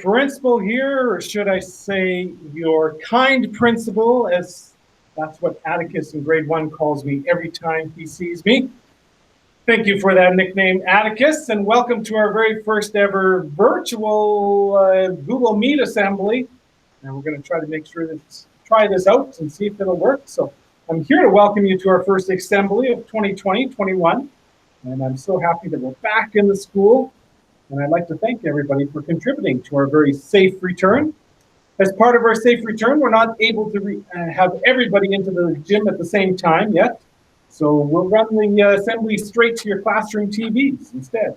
principal here, or should I say your kind principal, as that's what Atticus in grade 1 calls me every time he sees me. Thank you for that nickname, Atticus, and welcome to our very first ever virtual Google Meet assembly. And we're going to try to make sure try this out and see if it'll work. So I'm here to welcome you to our first assembly of 2020-21, and I'm so happy that we're back in the school. And I'd like to thank everybody for contributing to our very safe return. As part of our safe return, we're not able to have everybody into the gym at the same time yet. So we'll run the assembly straight to your classroom TVs instead.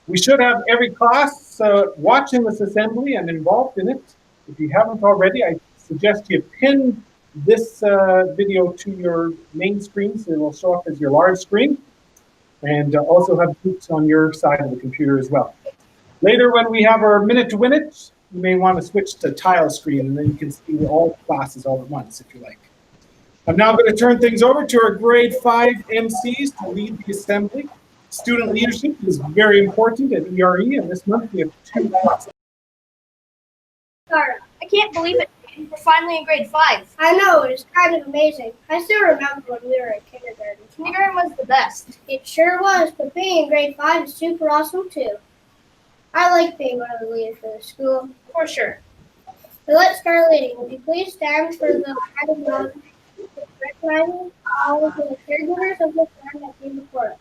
We should have every class watching this assembly and involved in it. If you haven't already, I suggest you pin this video to your main screen so it will show up as your large screen. And also have groups on your side of the computer as well. Later, when we have our minute to win it, you may want to switch to tile screen, and then you can see all classes all at once if you like. I'm now going to turn things over to our grade 5 MCs to lead the assembly. Student leadership is very important at ERE, and this month we have 2 classes. Sarah, I can't believe it. We're finally in grade 5. I know, it's kind of amazing. I still remember when we were in kindergarten. Kindergarten was the best. It sure was, but being in grade 5 is super awesome too. I like being one of the leaders for the school. For sure. So let's start leading. Would you please stand for the flag of acknowledgement, recognizing all of the caregivers of the land that came before us.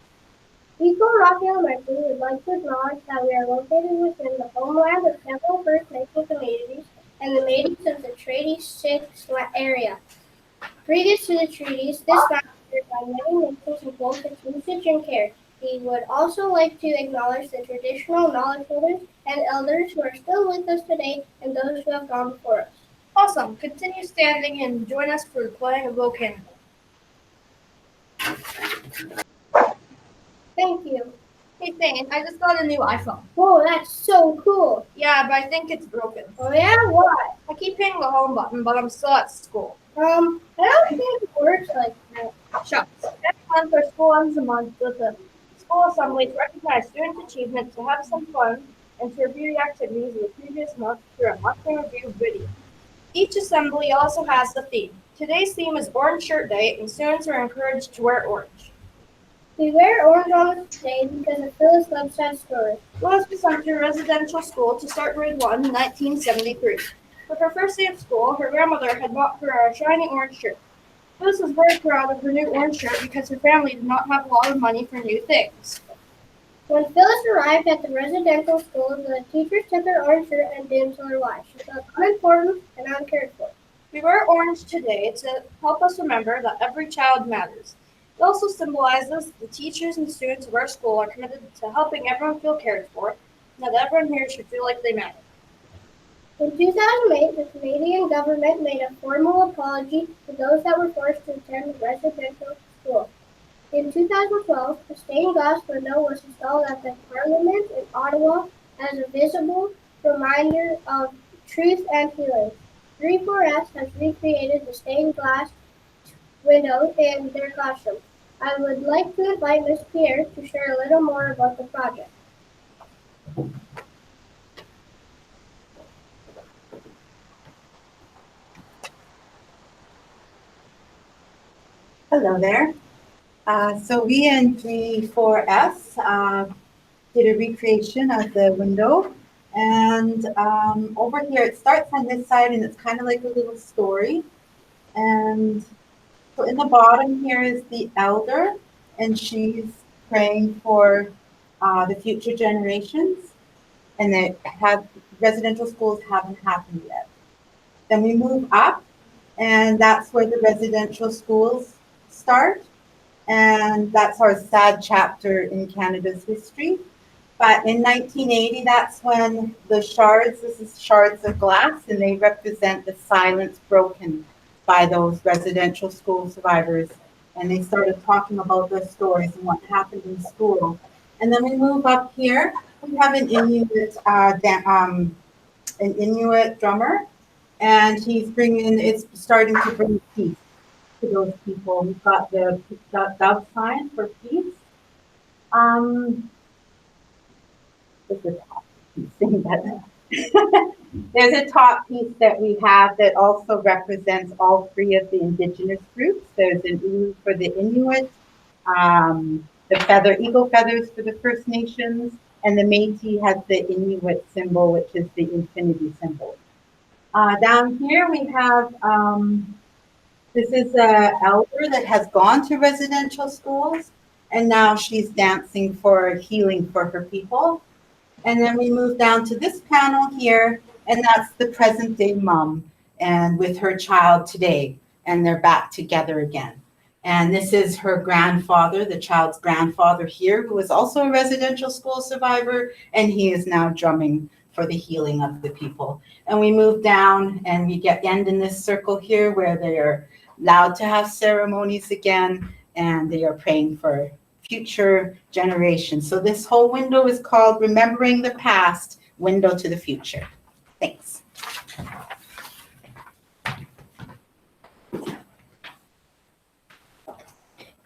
Eco Rocky Elementary would like to acknowledge that we are located within the homeland of several First Nation communities and the Métis of the Treaty 6 area. Previous to the treaties, this land was shared by many nations in both its usage and care. We would also like to acknowledge the traditional knowledge holders and elders who are still with us today and those who have gone before us. Awesome. Continue standing and join us for the playing of Volcano. Thank you. Hey, Thane, I just got a new iPhone. Whoa, that's so cool. Yeah, but I think it's broken. Oh yeah? Why? I keep hitting the home button, but I'm still at school. I don't think it works like that. Shucks. Next month, our school ends the month with a school assembly to recognize student achievement, to have some fun, and to review the activities of the previous month through a monthly review video. Each assembly also has a theme. Today's theme is Orange Shirt Day, and students are encouraged to wear orange. We wear orange on this day because of Phyllis Webster's story. Phyllis was sent to a residential school to start grade 1 in 1973. For her first day of school, her grandmother had bought her a shiny orange shirt. Phyllis was very proud of her new orange shirt because her family did not have a lot of money for new things. When Phyllis arrived at the residential school, the teachers took her orange shirt and didn't tell her why. She felt unimportant and uncared for. We wear orange today to help us remember that every child matters. It also symbolizes the teachers and students of our school are committed to helping everyone feel cared for, and that everyone here should feel like they matter. In 2008, the Canadian government made a formal apology to those that were forced to attend residential school. In 2012, a stained glass window was installed at the Parliament in Ottawa as a visible reminder of truth and healing. 34S has recreated the stained glass window in their classroom. I would like to invite Ms. Pierre to share a little more about the project. Hello there. So we in 34S did a recreation of the window, and over here it starts on this side and it's kind of like a little story. And so in the bottom here is the elder, and she's praying for the future generations, and that residential schools haven't happened yet. Then we move up, and that's where the residential schools start, and that's our sad chapter in Canada's history. But in 1980, that's when the shards, this is shards of glass, and they represent the silence broken by those residential school survivors. And they started talking about their stories and what happened in school. And then we move up here, we have an Inuit drummer, and it's starting to bring peace to those people. We've got the dove sign for peace. This is saying that There's a top piece that we have that also represents all three of the indigenous groups. There's an Ulu for the Inuit, the eagle feathers for the First Nations, and the Métis has the Inuit symbol, which is the infinity symbol. Down here we have, this is an elder that has gone to residential schools, and now she's dancing for healing for her people. And then we move down to this panel here, and that's the present day mom and with her child today, and they're back together again. And this is her grandfather, the child's grandfather here, who was also a residential school survivor, and he is now drumming for the healing of the people. And we move down and we end in this circle here where they are allowed to have ceremonies again, and they are praying for future generations. So this whole window is called Remembering the Past, Window to the Future. Thanks.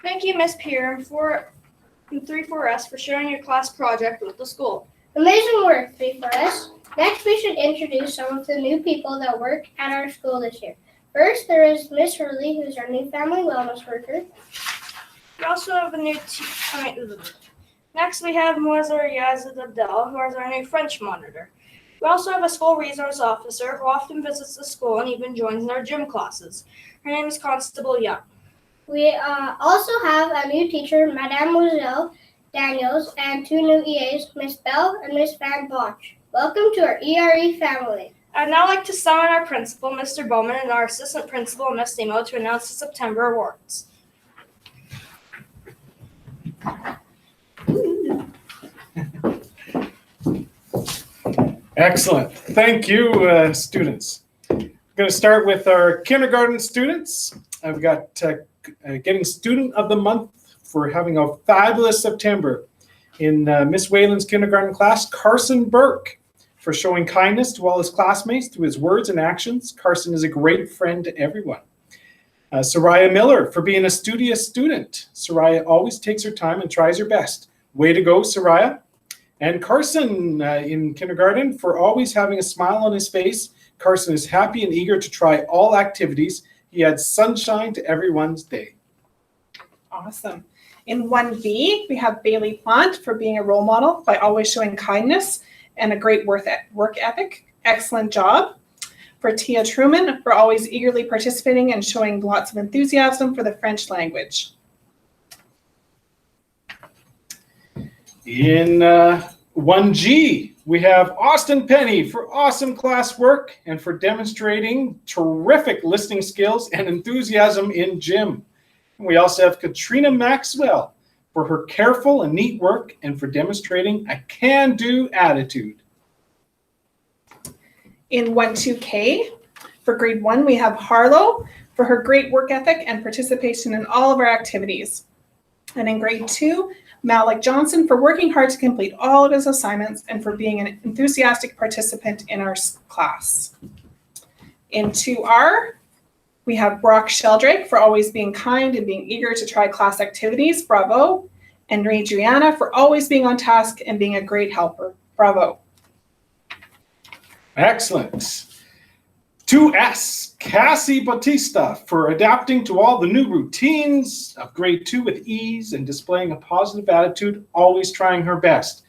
Thank you, Ms. Pierre, and 3-4S for sharing your class project with the school. Amazing work, 3-4S. Next, we should introduce some of the new people that work at our school this year. First, there is Miss Hurley, who's our new family wellness worker. We also have a new Next, we have Moazar Yazid Abdel, who is our new French monitor. We also have a school resource officer who often visits the school and even joins in our gym classes. Her name is Constable Young. We also have a new teacher, Madame Moselle Daniels, and 2 new EAs, Miss Bell and Miss Van Bosch. Welcome to our ERE family. I'd now like to summon our principal, Mr. Bowman, and our assistant principal, Ms. Demo, to announce the September awards. Excellent. Thank you, students. I'm going to start with our kindergarten students. I've got getting Student of the Month for having a fabulous September. In Miss Whalen's kindergarten class, Carson Burke, for showing kindness to all his classmates through his words and actions. Carson is a great friend to everyone. Soraya Miller, for being a studious student. Soraya always takes her time and tries her best. Way to go, Soraya. And Carson in kindergarten, for always having a smile on his face. Carson is happy and eager to try all activities. He adds sunshine to everyone's day. Awesome. In 1B, we have Bailey Plant for being a role model by always showing kindness and a great work ethic. Excellent job. For Tia Truman, for always eagerly participating and showing lots of enthusiasm for the French language. In 1G, we have Austin Penny for awesome classwork and for demonstrating terrific listening skills and enthusiasm in gym. And we also have Katrina Maxwell for her careful and neat work and for demonstrating a can-do attitude. In 1-2K, for grade 1, we have Harlow for her great work ethic and participation in all of our activities. And in grade 2, Malik Johnson for working hard to complete all of his assignments and for being an enthusiastic participant in our class. In 2R, we have Brock Sheldrake for always being kind and being eager to try class activities. Bravo. And Adriana for always being on task and being a great helper. Bravo. Excellent. 2S, Cassie Bautista for adapting to all the new routines of grade 2 with ease and displaying a positive attitude, always trying her best.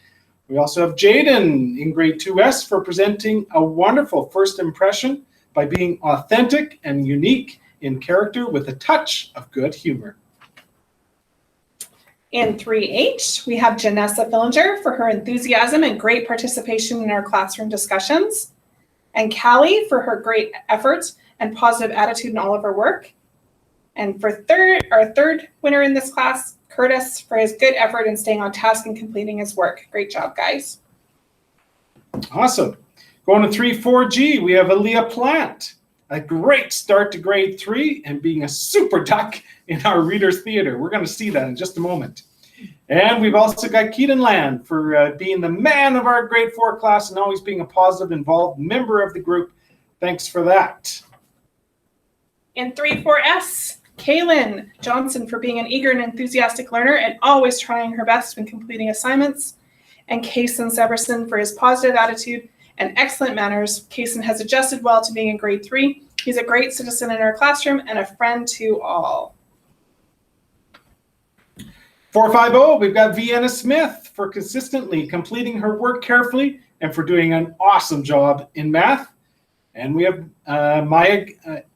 We also have Jaden in grade 2S for presenting a wonderful first impression by being authentic and unique in character with a touch of good humor. In 3H, we have Janessa Fillinger for her enthusiasm and great participation in our classroom discussions. And Callie for her great efforts and positive attitude in all of her work. And for our third winner in this class, Curtis, for his good effort in staying on task and completing his work. Great job, guys. Awesome. Going to 3-4G, we have Aaliyah Plant. A great start to grade 3 and being a super duck in our Reader's Theater. We're going to see that in just a moment. And we've also got Keaton Land for being the man of our grade 4 class and always being a positive, involved member of the group. Thanks for that. In 3-4S, Kaylin Johnson for being an eager and enthusiastic learner and always trying her best when completing assignments. And Kason Severson for his positive attitude and excellent manners. Kason has adjusted well to being in grade 3. He's a great citizen in our classroom and a friend to all. 450, we've got Vienna Smith for consistently completing her work carefully and for doing an awesome job in math. And we have Maya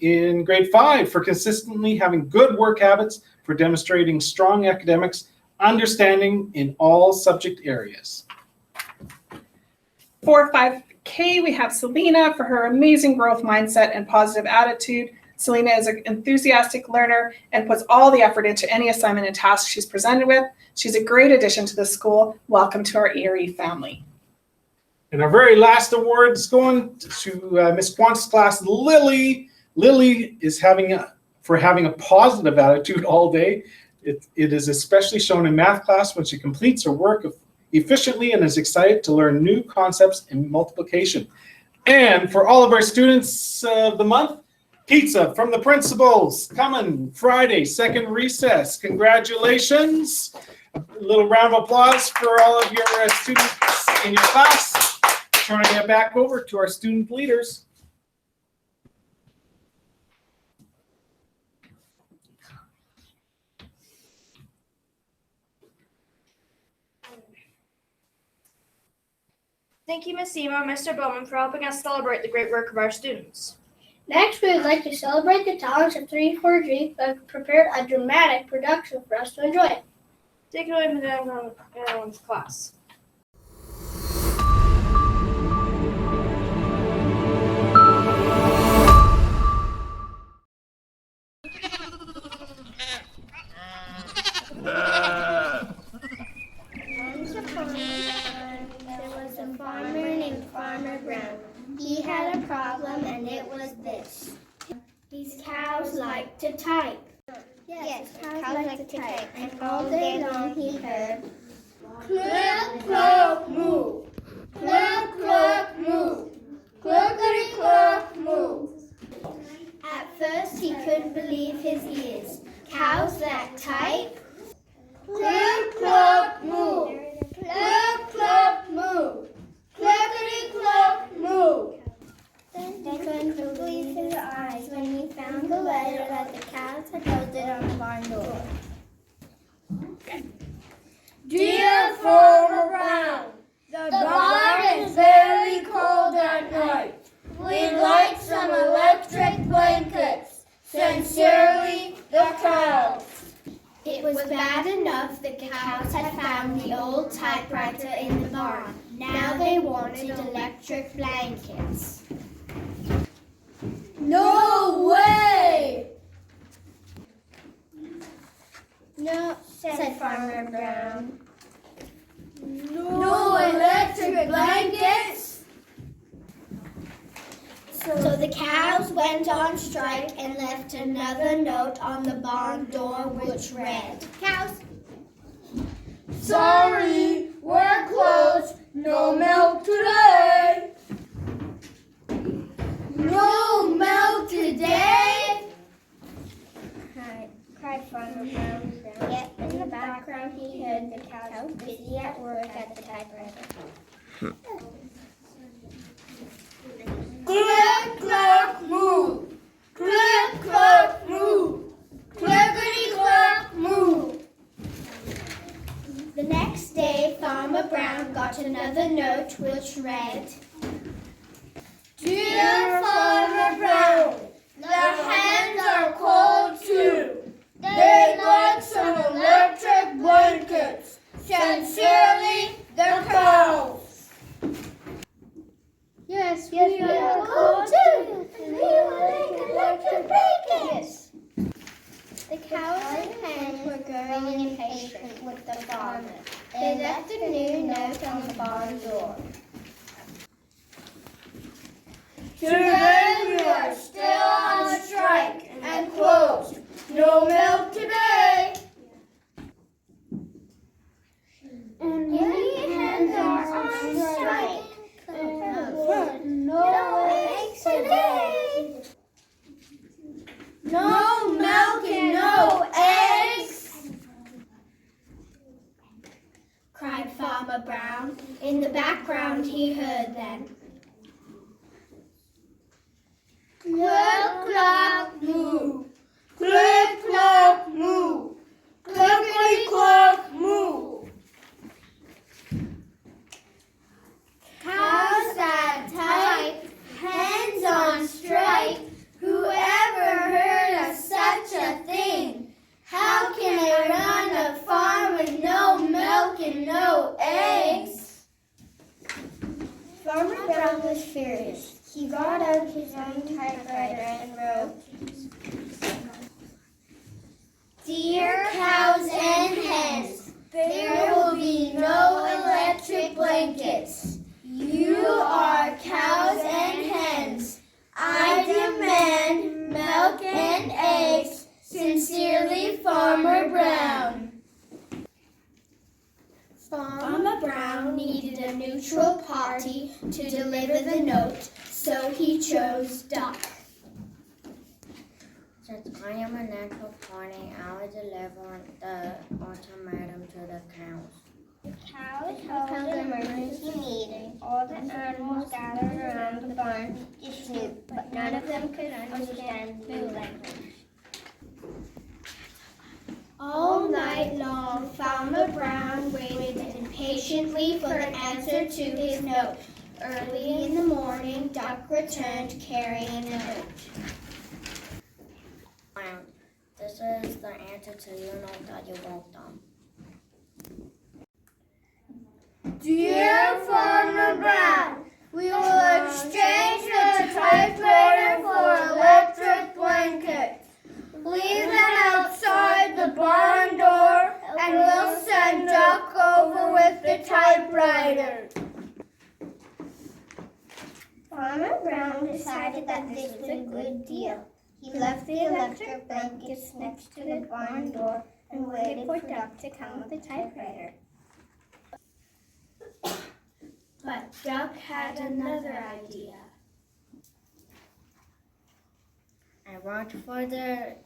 in grade 5 for consistently having good work habits, for demonstrating strong academics, understanding in all subject areas. 4-5K, we have Selena for her amazing growth mindset and positive attitude. Selena is an enthusiastic learner and puts all the effort into any assignment and task she's presented with. She's a great addition to the school. Welcome to our Erie family. And our very last award is going to Miss Quant's class, Lily. Lily is having a positive attitude all day. It is especially shown in math class when she completes her work efficiently and is excited to learn new concepts in multiplication. And for all of our students of the month, pizza from the principals coming Friday, second recess. Congratulations. A little round of applause for all of your students in your class. Turning it back over to our student leaders. Thank you, Ms. Ema and Mr. Bowman, for helping us celebrate the great work of our students. Next, we would like to celebrate the talents of 3-4G who have prepared a dramatic production for us to enjoy. Take it away, Ms. class. Once upon a time, there was a farmer named Farmer Brown. He had a problem, and it was this. His cows like to type. Yes, cows like to type. And all day long he heard, click, clock, move. Click, clock, move. Clickety, clock, move. At first he couldn't believe his ears. Cows that type. Click, clock, move. Click, clock, move. Clickety, clock, move. Then he couldn't believe his eyes when he found the letter that the cows had posted on the barn door. Dear Farmer Brown, the barn is very cold at night. We'd like some electric blankets. Sincerely, the cows. It was bad enough the cows had found the old typewriter in the barn. Now they wanted electric blankets. No way! No, said Farmer Brown. No electric blankets? So the cows went on strike and left another note on the barn door which read, Cows, sorry, we're closed, no milk today. No milk today? Cried Farmer Brown. Yet in the background he heard the cows busy at work at the typewriter. Click, clock, move. Click, clock, move. Clickety, clock, move. The next day, Farmer Brown got another note which read, Dear Farmer Brown, the hens are cold too. They'd like some electric blankets. Sincerely, the cows. Yes, we are cold too. And we like electric blankets. The cows and hens were growing impatient with the farmer. They left a new note on the barn door. Today we are still on strike and closed. No milk today. And we hens are on strike. No eggs today. No milk and no eggs, cried Farmer Brown. In the background he heard then, milk and eggs. Sincerely, Farmer Brown. Farmer Brown needed a neutral party to deliver the note, so he chose duck. Since I am a natural party, I will deliver the ultimatum to the cows. The cows held an emergency meeting. All the animals gathered around the barn to snoop, but none of them could understand the new language. All night long, Farmer Brown waited impatiently for an answer to his note. Early in the morning, Duck returned carrying a note. This is the answer to your note that you wrote on. Dear Farmer Brown, we will exchange the typewriter for electric blankets. Leave them outside the barn door, and we'll send Duck over with the typewriter. Farmer Brown decided that this was a good deal. He left the electric blankets next to the barn door and waited for Duck to come with the typewriter. But Duck had another idea. I want for the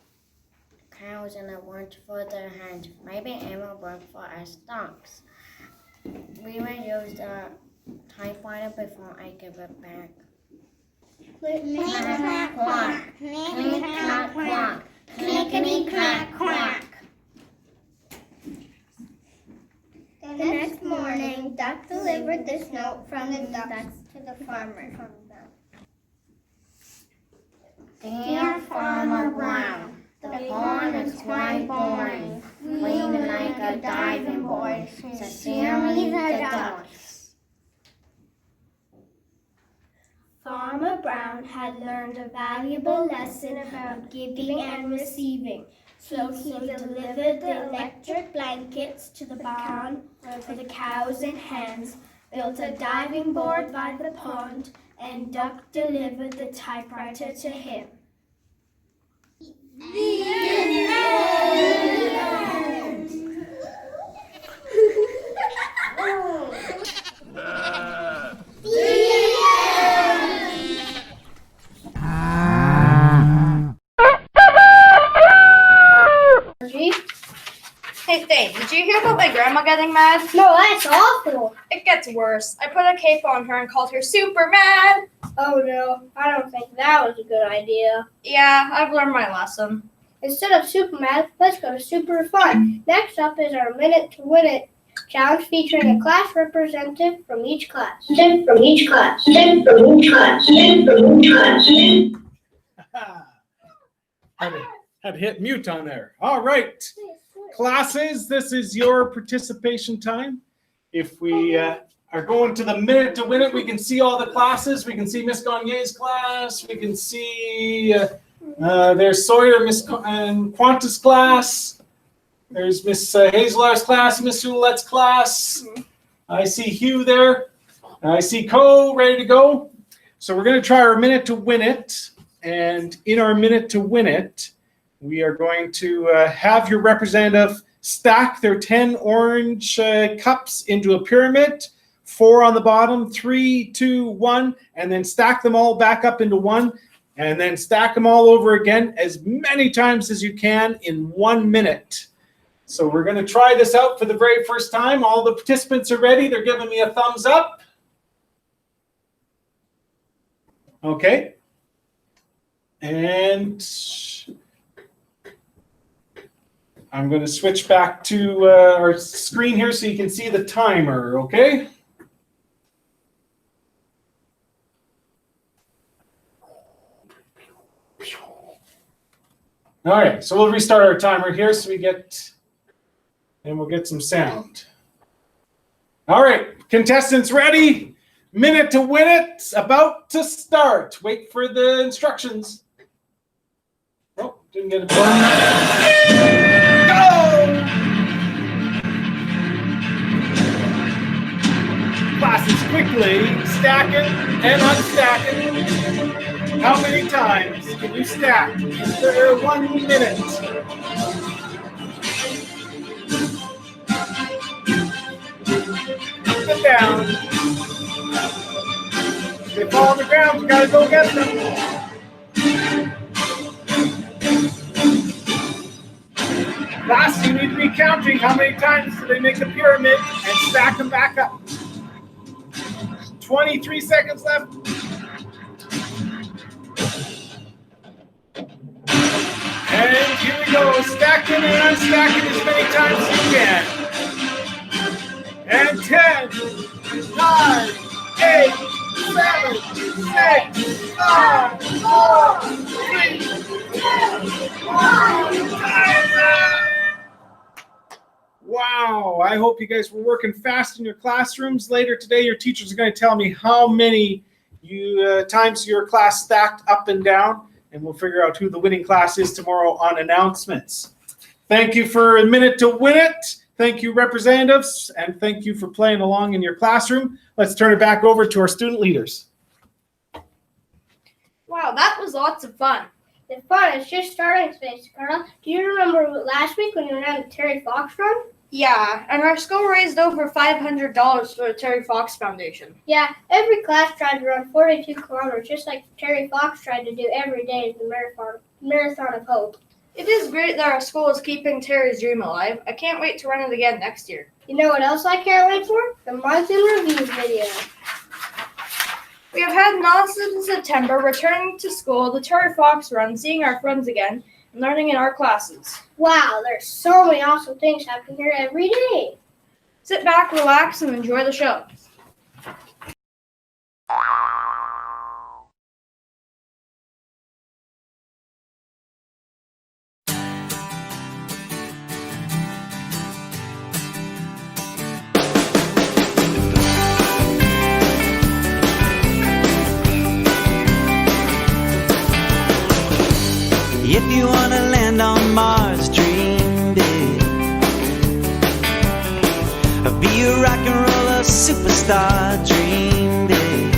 cows and I want for the hens. Maybe it will work for us ducks. We will use the typewriter before I give it back. Click-clack, quack. Click-clack, quack. Clickety-clack, quack. The next morning, Duck delivered this note from the ducks to the farmer. Dear Farmer Brown, the pond is quite boring, clean like a diving board. Sincerely, the ducks. Farmer Brown had learned a valuable lesson about giving and receiving, so he delivered the electric blankets to the barn for the cows and hens, built a diving board by the pond, and Duck delivered the typewriter to him. The end. Hey, Thane, did you hear about my grandma getting mad? No, that's awful. It gets worse. I put a cape on her and called her super mad. Oh no, I don't think that was a good idea. Yeah, I've learned my lesson. Instead of super mad, let's go to super fun. Next up is our Minute to Win It challenge featuring a class representative from each class. Had to hit mute on there. All right. Classes, this is your participation time. If we are going to the Minute to Win It, we can see all the classes. We can see Miss Gagne's class. We can see there's Sawyer, and Qantas class. There's Miss Hazelar's class, Miss Houlette's class. I see Hugh there. I see Co ready to go. So we're going to try our Minute to Win It. And in our Minute to Win It, we are going to have your representative stack their 10 orange cups into a pyramid, 4 on the bottom, 3, 2, 1, and then stack them all back up into one, and then stack them all over again as many times as you can in 1 minute. So we're going to try this out for the very first time. All the participants are ready. They're giving me a thumbs up. Okay. And I'm going to switch back to our screen here so you can see the timer, okay? All right, so we'll restart our timer here so we'll get some sound. All right, contestants ready? Minute to Win It, about to start. Wait for the instructions. Oh, didn't get it. Go! Classes quickly, stacking and unstacking. How many times can you stack for 1 minute? Up and down. If they fall on the ground, you gotta go get them. Last, you need to be counting how many times do they make a pyramid and stack them back up. 23 seconds left. And here we go, stacking and unstacking as many times as you can. And 10, 9, 8, 7, 6, 5, 4, 3, 2, 1. Wow, I hope you guys were working fast in your classrooms. Later today, your teachers are going to tell me how many times your class stacked up and down, and we'll figure out who the winning class is tomorrow on announcements. Thank you for a minute to win it. Thank you, representatives, and thank you for playing along in your classroom. Let's turn it back over to our student leaders. Wow, that was lots of fun. The fun is just starting, Space Colonel. Do you remember last week when you ran the Terry Fox run? Yeah, and our school raised over $500 for the Terry Fox Foundation. Yeah, every class tried to run 42 kilometers, just like Terry Fox tried to do every day in the Marathon of Hope. It is great that our school is keeping Terry's dream alive. I can't wait to run it again next year. You know what else I can't wait for? The month in review video. We have had nonsense in September, returning to school, the Terry Fox run, seeing our friends again, and learning in our classes. Wow, there's so many awesome things happening here every day. Sit back, relax, and enjoy the show. If you want to land on Mars, dream big. Be a rock and roller superstar, dream big.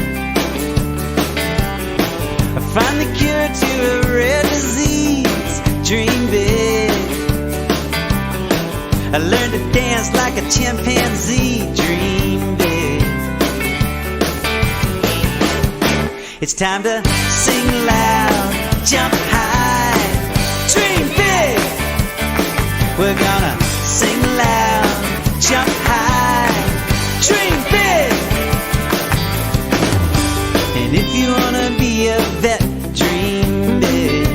Find the cure to a rare disease, dream big. Learn to dance like a chimpanzee, dream big. It's time to sing loud, jump high, dream big. We're gonna sing loud, jump high, dream big. And if you wanna be a vet, dream big.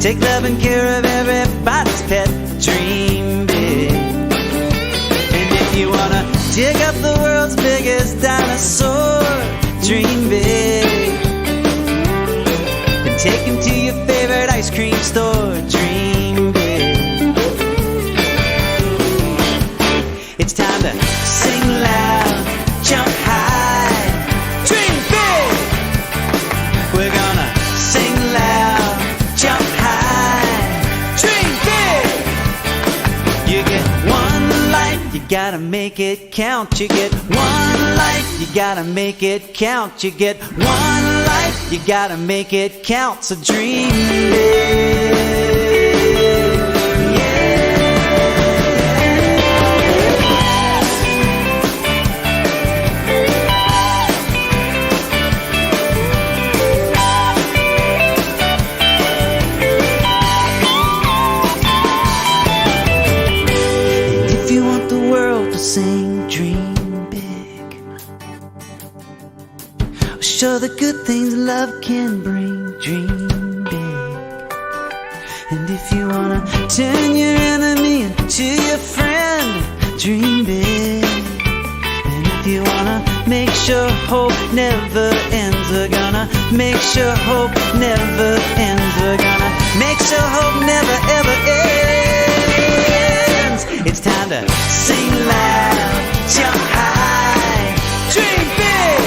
Take love and care of everybody's pet, dream big. And if you wanna dig up the world's biggest dinosaur, dream big. And take him to your favorite ice cream store, dream big. It's time to sing loud, jump high, dream big. We're gonna sing loud, jump high, dream big. You get one life, you gotta make it count. You get one life, you gotta make it count. You get one life, you gotta make it count. So dream big. Sing, dream big. Show the good things love can bring, dream big. And if you wanna turn your enemy into your friend, dream big. And if you wanna make sure hope never ends, we're gonna make sure hope never ends. We're gonna make sure hope never ever ends. It's time to sing loud, jump high, dream big.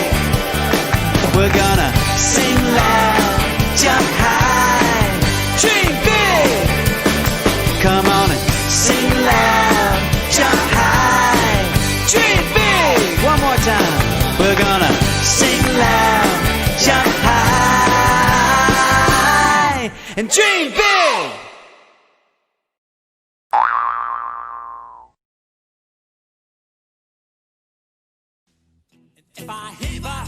We're gonna sing loud, jump high, dream big. Come on and sing loud, jump high, dream big. One more time. We're gonna sing loud, and dream big. If I heaver,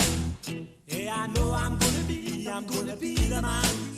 yeah, I know I'm gonna be the man.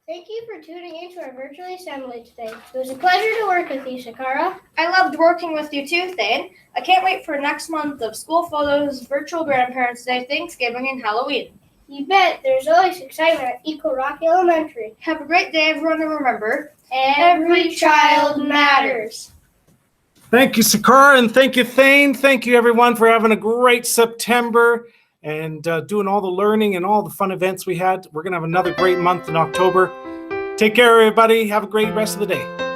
Thank you for tuning into our virtual assembly today. It was a pleasure to work with you, Shakara. I loved working with you too, Thane. I can't wait for next month of school photos, virtual Grandparents' Day, Thanksgiving, and Halloween. You bet. There's always excitement at Eagle Rock Elementary. Have a great day, everyone, and remember, Every child matters. Thank you, Sakara, and thank you, Thane. Thank you, everyone, for having a great September and doing all the learning and all the fun events we had. We're going to have another great month in October. Take care, everybody. Have a great rest of the day.